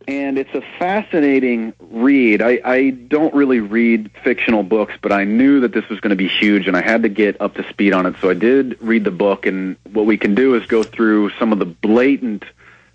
And it's a fascinating read. I don't really read fictional books, but I knew that this was going to be huge, and I had to get up to speed on it. So I did read the book, and what we can do is go through some of the blatant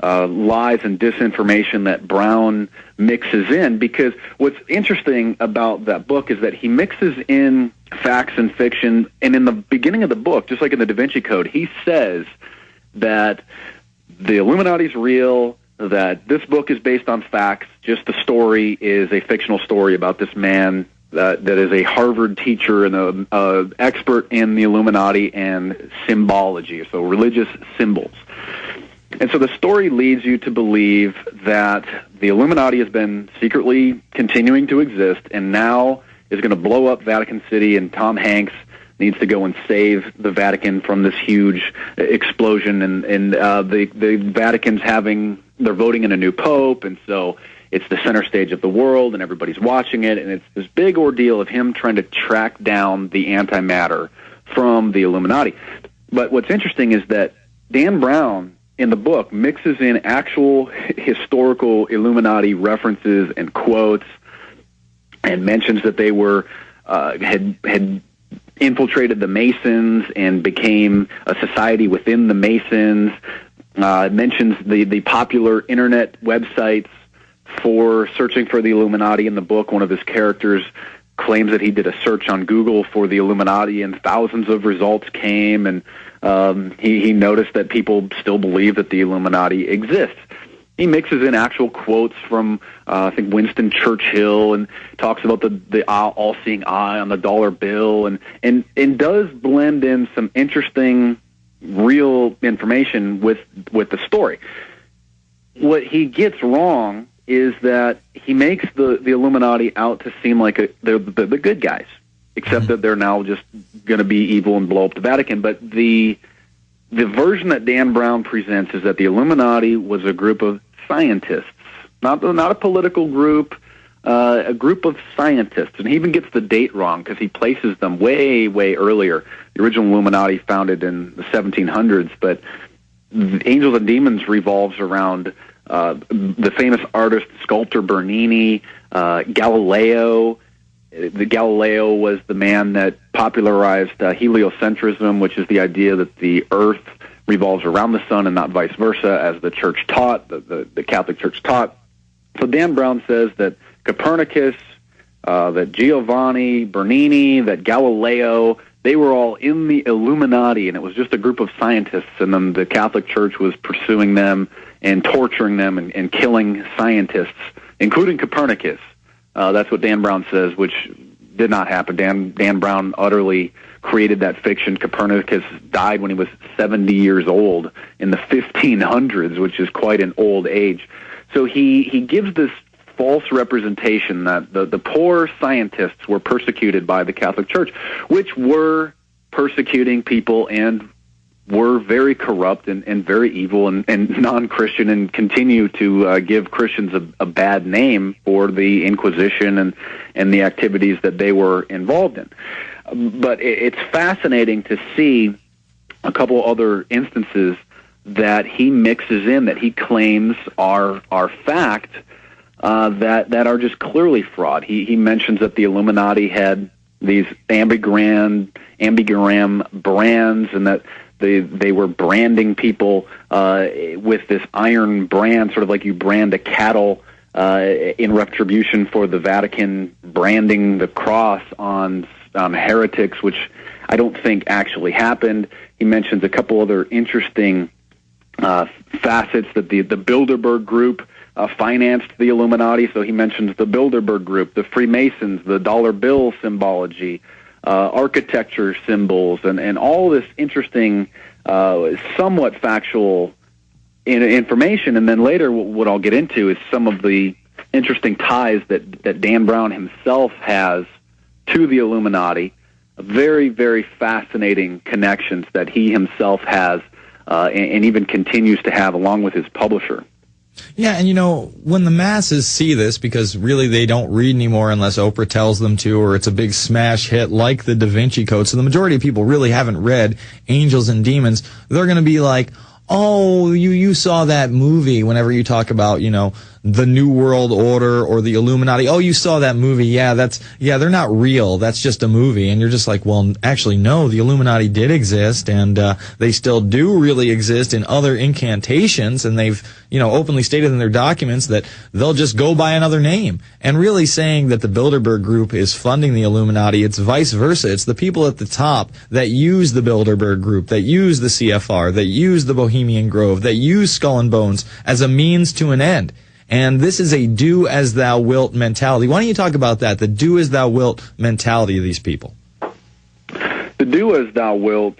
lies and disinformation that Brown mixes in, because what's interesting about that book is that he mixes in facts and fiction, and in the beginning of the book, just like in the Da Vinci Code, he says that the Illuminati's real, that this book is based on facts, just the story is a fictional story about this man that is a Harvard teacher and a expert in the Illuminati and symbology, so religious symbols. And so the story leads you to believe that the Illuminati has been secretly continuing to exist and now is going to blow up Vatican City, and Tom Hanks needs to go and save the Vatican from this huge explosion, and the Vatican's they're voting in a new pope, and so it's the center stage of the world, and everybody's watching it, and it's this big ordeal of him trying to track down the antimatter from the Illuminati. But what's interesting is that Dan Brown, in the book, mixes in actual historical Illuminati references and quotes, and mentions that they were had infiltrated the Masons and became a society within the Masons. Mentions the popular internet websites for searching for the Illuminati in the book. One of his characters claims that he did a search on Google for the Illuminati, and thousands of results came, and he noticed that people still believe that the Illuminati exists. He mixes in actual quotes from, I think, Winston Churchill, and talks about the all-seeing eye on the dollar bill, and does blend in some interesting real information with the story. What he gets wrong is that he makes the Illuminati out to seem like they're the good guys, except that they're now just going to be evil and blow up the Vatican. But the version that Dan Brown presents is that the Illuminati was a group of scientists, not a political group, a group of scientists. And he even gets the date wrong because he places them way, way earlier. The original Illuminati founded in the 1700s, but Angels and Demons revolves around the famous artist, sculptor Bernini, Galileo. Galileo was the man that popularized heliocentrism, which is the idea that the Earth revolves around the sun and not vice versa, as the Church taught, the Catholic Church taught. So Dan Brown says that Copernicus, that Giovanni, Bernini, that Galileo, they were all in the Illuminati, and it was just a group of scientists, and then the Catholic Church was pursuing them and torturing them and killing scientists, including Copernicus. That's what Dan Brown says, which did not happen. Dan Brown utterly created that fiction. Copernicus died when he was 70 years old in the 1500s, which is quite an old age. So he gives this false representation that the poor scientists were persecuted by the Catholic Church, which were persecuting people and were very corrupt and very evil and non-Christian, and continue to give Christians a bad name for the Inquisition and the activities that they were involved in. But it's fascinating to see a couple other instances that he mixes in, that he claims are fact, that are just clearly fraud. He mentions that the Illuminati had these ambigram brands, and that they were branding people with this iron brand, sort of like you brand a cattle in retribution for the Vatican branding the cross on heretics, which I don't think actually happened. He mentions a couple other interesting facets, that the Bilderberg Group financed the Illuminati. So he mentions the Bilderberg Group, the Freemasons, the dollar bill symbology, architecture symbols, and all this interesting, somewhat factual information. And then later, what I'll get into is some of the interesting ties that Dan Brown himself has to the Illuminati. Very, very fascinating connections that he himself has, and even continues to have, along with his publisher. Yeah, and when the masses see this, because really they don't read anymore unless Oprah tells them to, or it's a big smash hit like the Da Vinci Code, so the majority of people really haven't read Angels and Demons, they're going to be like, oh, you saw that movie, whenever you talk about, the New World Order or the Illuminati. Oh, you saw that movie. Yeah, they're not real. That's just a movie. And you're just like, well, actually, no, the Illuminati did exist, and they still do really exist in other incantations, and they've, openly stated in their documents that they'll just go by another name. And really saying that the Bilderberg Group is funding the Illuminati, it's vice versa. It's the people at the top that use the Bilderberg Group, that use the CFR, that use the Bohemian Grove, that use Skull and Bones as a means to an end. And this is a do as thou wilt mentality. Why don't you talk about that, the do as thou wilt mentality of these people? The do as thou wilt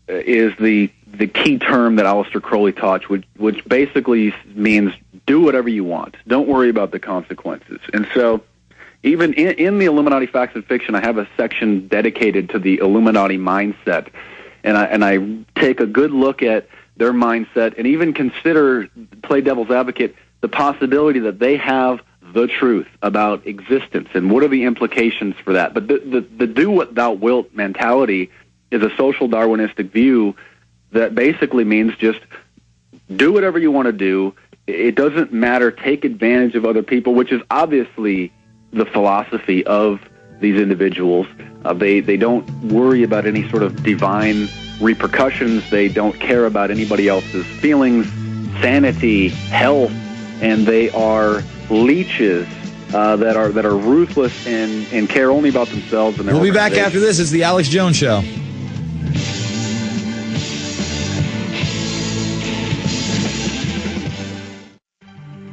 is the key term that Aleister Crowley taught, which basically means do whatever you want. Don't worry about the consequences. And so even in the Illuminati Facts and Fiction, I have a section dedicated to the Illuminati mindset. And I take a good look at their mindset and even consider, play devil's advocate, the possibility that they have the truth about existence and what are the implications for that. But the do what thou wilt mentality is a social Darwinistic view that basically means just do whatever you want to do. It doesn't matter. Take advantage of other people, which is obviously the philosophy of these individuals. They don't worry about any sort of divine repercussions. They don't care about anybody else's feelings, sanity, health, and they are leeches that are ruthless and care only about themselves. And we'll be back after this. It's the Alex Jones Show.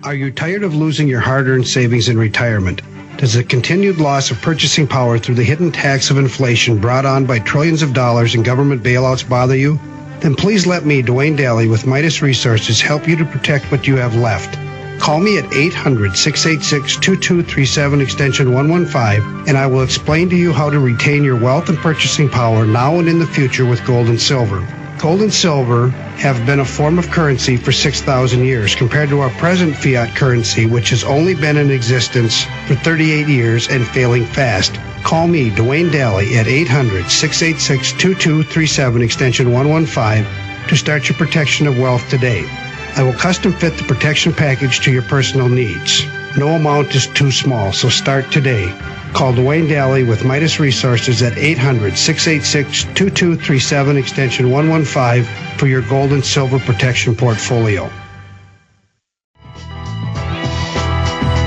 Are you tired of losing your hard-earned savings in retirement? Does the continued loss of purchasing power through the hidden tax of inflation brought on by trillions of dollars in government bailouts bother you? Then please let me, Dwayne Daly with Midas Resources, help you to protect what you have left. Call me at 800-686-2237 extension 115, and I will explain to you how to retain your wealth and purchasing power now and in the future with gold and silver. Gold and silver have been a form of currency for 6,000 years compared to our present fiat currency, which has only been in existence for 38 years and failing fast. Call me, Dwayne Daly, at 800-686-2237 extension 115 to start your protection of wealth today. I will custom fit the protection package to your personal needs. No amount is too small, so start today. Call Dwayne Daly with Midas Resources at 800-686-2237 extension 115 for your gold and silver protection portfolio.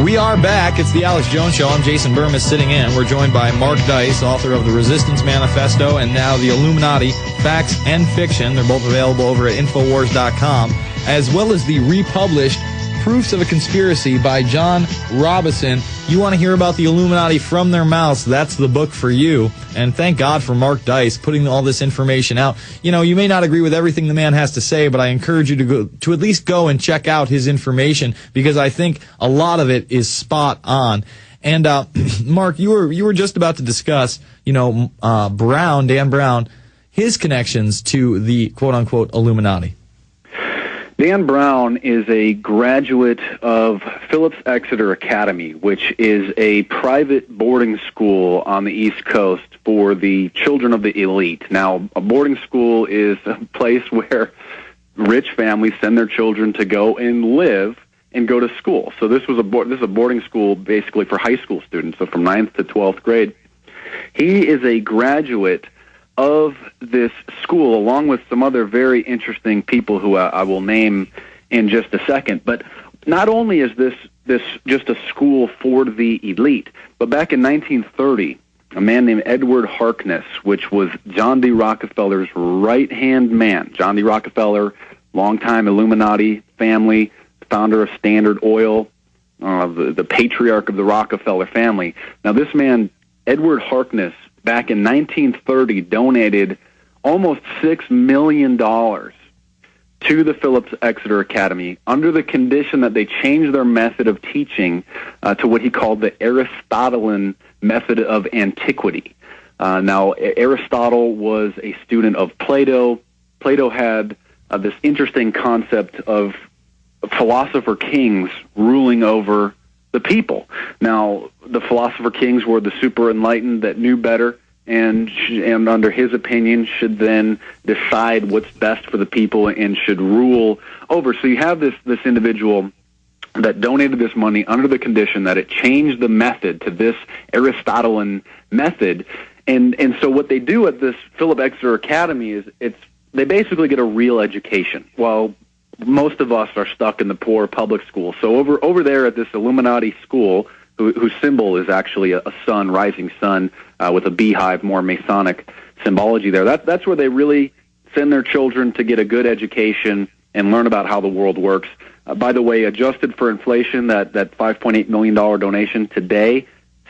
We are back. It's the Alex Jones Show. I'm Jason Burmis sitting in. We're joined by Mark Dice, author of The Resistance Manifesto and now The Illuminati Facts and Fiction. They're both available over at Infowars.com, as well as the republished Proofs of a Conspiracy by John Robison. You want to hear about the Illuminati from their mouths, that's the book for you. And thank God for Mark Dice putting all this information out. You may not agree with everything the man has to say, but I encourage you to at least go and check out his information, because I think a lot of it is spot on. And Mark, you were just about to discuss, Dan Brown, his connections to the quote-unquote Illuminati. Dan Brown is a graduate of Phillips Exeter Academy, which is a private boarding school on the East Coast for the children of the elite. Now, a boarding school is a place where rich families send their children to go and live and go to school. So this is a boarding school basically for high school students, so from 9th to 12th grade. He is a graduate of this school, along with some other very interesting people who I will name in just a second. But not only is this just a school for the elite, but back in 1930, a man named Edward Harkness, which was John D. Rockefeller's right-hand man. John D. Rockefeller, longtime Illuminati family, founder of Standard Oil, the patriarch of the Rockefeller family. Now this man, Edward Harkness, back in 1930, donated almost $6 million to the Phillips Exeter Academy under the condition that they changed their method of teaching to what he called the Aristotelian method of antiquity. Now, Aristotle was a student of Plato. Plato had this interesting concept of philosopher kings ruling over the people. Now, the philosopher kings were the super enlightened that knew better, and under his opinion should then decide what's best for the people and should rule over. So you have this individual that donated this money under the condition that it changed the method to this Aristotelian method. And so what they do at this Philip Exeter Academy is they basically get a real education. Well, most of us are stuck in the poor public school. So over there at this Illuminati school, whose symbol is actually a sun, rising sun, with a beehive, more Masonic symbology there. That's where they really send their children to get a good education and learn about how the world works. By the way, adjusted for inflation, that $5.8 million donation today,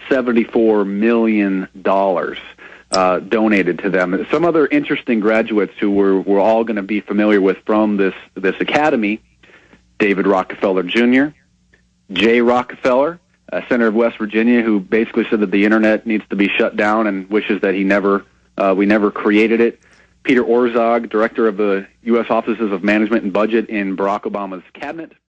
$74 million donated to them. Some other interesting graduates who we're all going to be familiar with from this academy: David Rockefeller Jr., Jay Rockefeller, senator of West Virginia, who basically said that the internet needs to be shut down and wishes that we never created it. Peter Orszag, director of the U.S. Offices of Management and Budget in Barack Obama's cabinet.